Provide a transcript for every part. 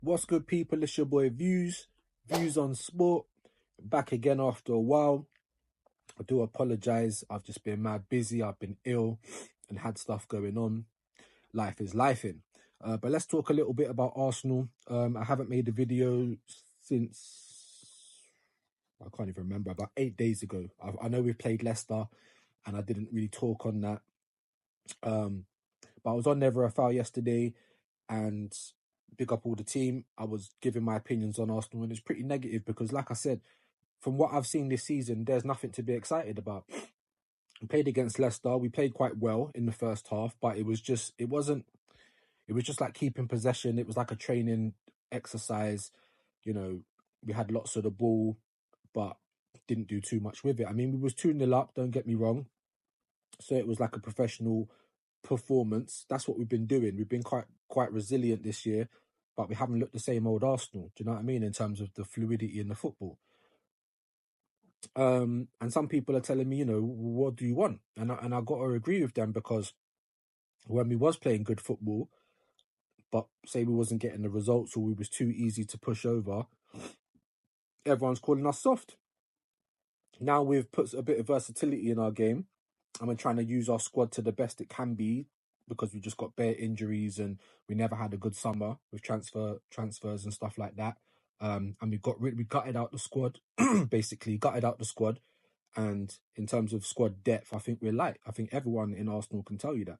What's good, people? It's your boy Views on Sport. Back again after a while. I do apologize. I've just been mad busy. I've been ill and had stuff going on. Life is lifing. But let's talk a little bit about Arsenal. I haven't made a video since I can't even remember, about 8 days ago. I know we've played Leicester, and I didn't really talk on that. But I was on Never a Foul yesterday, and big up all the team. I was giving my opinions on Arsenal, and it's pretty negative because, like I said, from what I've seen this season, there's nothing to be excited about. We played against Leicester. We played quite well in the first half, but it was just like keeping possession. It was like a training exercise. You know, we had lots of the ball, but didn't do too much with it. I mean, we was 2-0 up, don't get me wrong. So it was like a professional performance. That's what we've been doing. We've been quite resilient this year, but we haven't looked the same old Arsenal. Do you know what I mean? In terms of the fluidity in the football. And some people are telling me, what do you want? And I got to agree with them, because when we was playing good football, but say we wasn't getting the results or we was too easy to push over, everyone's calling us soft. Now we've put a bit of versatility in our game, and we're trying to use our squad to the best it can be, because we just got bare injuries and we never had a good summer with transfers and stuff like that. And we gutted out the squad, basically gutted out the squad. And in terms of squad depth, I think we're light. I think everyone in Arsenal can tell you that.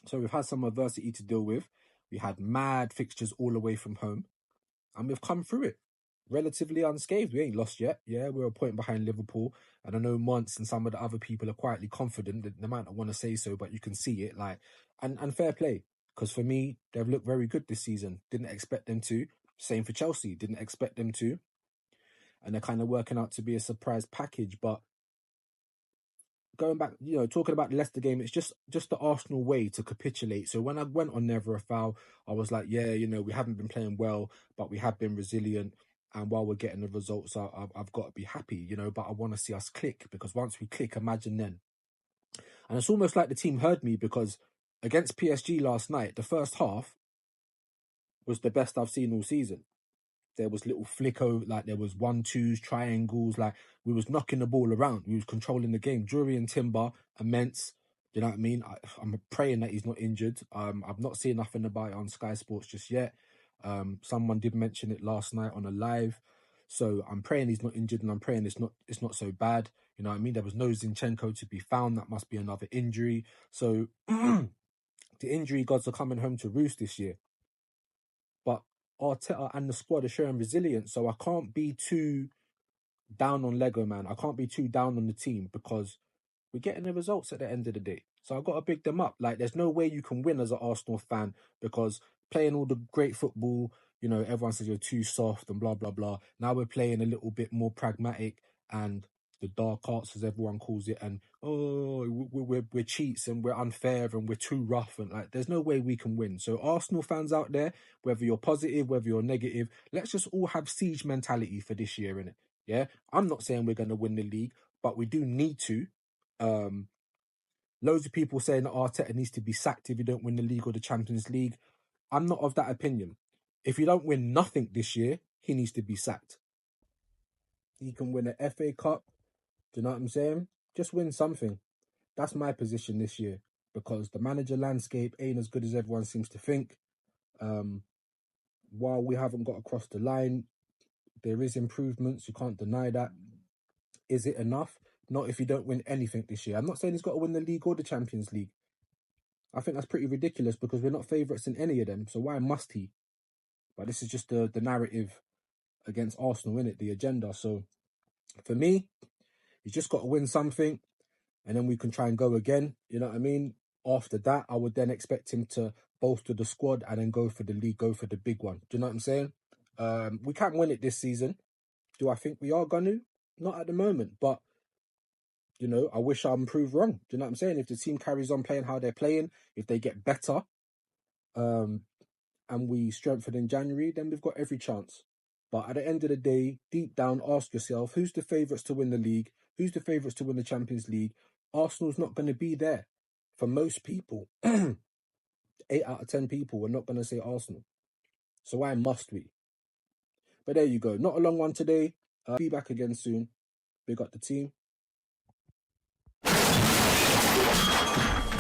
So we've had some adversity to deal with. We had mad fixtures all away from home, and we've come through it relatively unscathed. We ain't lost yet. Yeah, we're a point behind Liverpool. And I know Mons and some of the other people are quietly confident. That they might not want to say so, but you can see it. And fair play. Because for me, they've looked very good this season. Didn't expect them to. Same for Chelsea. Didn't expect them to. And they're kind of working out to be a surprise package. But going back, talking about the Leicester game, it's just the Arsenal way to capitulate. So when I went on Never a Foul, I was like, yeah, we haven't been playing well, but we have been resilient. And while we're getting the results, I've got to be happy, but I want to see us click, because once we click, imagine then. And it's almost like the team heard me, because against PSG last night, the first half was the best I've seen all season. There was little flicker, like there was 1-2s, triangles, like we was knocking the ball around. We was controlling the game. Drury and Timber, immense. Do you know what I mean? I'm praying that he's not injured. I've not seen nothing about it on Sky Sports just yet. Someone did mention it last night on a live. So I'm praying he's not injured, and I'm praying it's not so bad. You know what I mean? There was no Zinchenko to be found. That must be another injury. So the injury gods are coming home to roost this year. But Arteta and the squad are showing resilience, so I can't be too down on Lego, man. I can't be too down on the team, because we're getting the results at the end of the day. So I've got to big them up. Like, there's no way you can win as an Arsenal fan, because playing all the great football, everyone says you're too soft and blah, blah, blah. Now we're playing a little bit more pragmatic and the dark arts, as everyone calls it, and we're cheats and we're unfair and we're too rough, and like there's no way we can win. So Arsenal fans out there, whether you're positive, whether you're negative, let's just all have siege mentality for this year, innit? Yeah, I'm not saying we're gonna win the league, but we do need to. Loads of people saying that Arteta needs to be sacked if you don't win the league or the Champions League. I'm not of that opinion. If you don't win nothing this year, he needs to be sacked. He can win an FA Cup. Do you know what I'm saying? Just win something. That's my position this year, because the manager landscape ain't as good as everyone seems to think. While we haven't got across the line, there is improvements. You can't deny that. Is it enough? Not if you don't win anything this year. I'm not saying he's got to win the league or the Champions League. I think that's pretty ridiculous, because we're not favourites in any of them. So why must he? But this is just the narrative against Arsenal, innit? The agenda. So for me, he's just got to win something, and then we can try and go again. You know what I mean? After that, I would then expect him to bolster the squad and then go for the league, go for the big one. Do you know what I'm saying? We can't win it this season. Do I think we are going to? Not at the moment, but I wish I'm proved wrong. Do you know what I'm saying? If the team carries on playing how they're playing, if they get better, and we strengthen in January, then we've got every chance. But at the end of the day, deep down, ask yourself, who's the favourites to win the league? Who's the favourites to win the Champions League? Arsenal's not going to be there. For most people, 8 out of 10 people are not going to say Arsenal. So why must we? But there you go. Not a long one today. Be back again soon. Big up the team.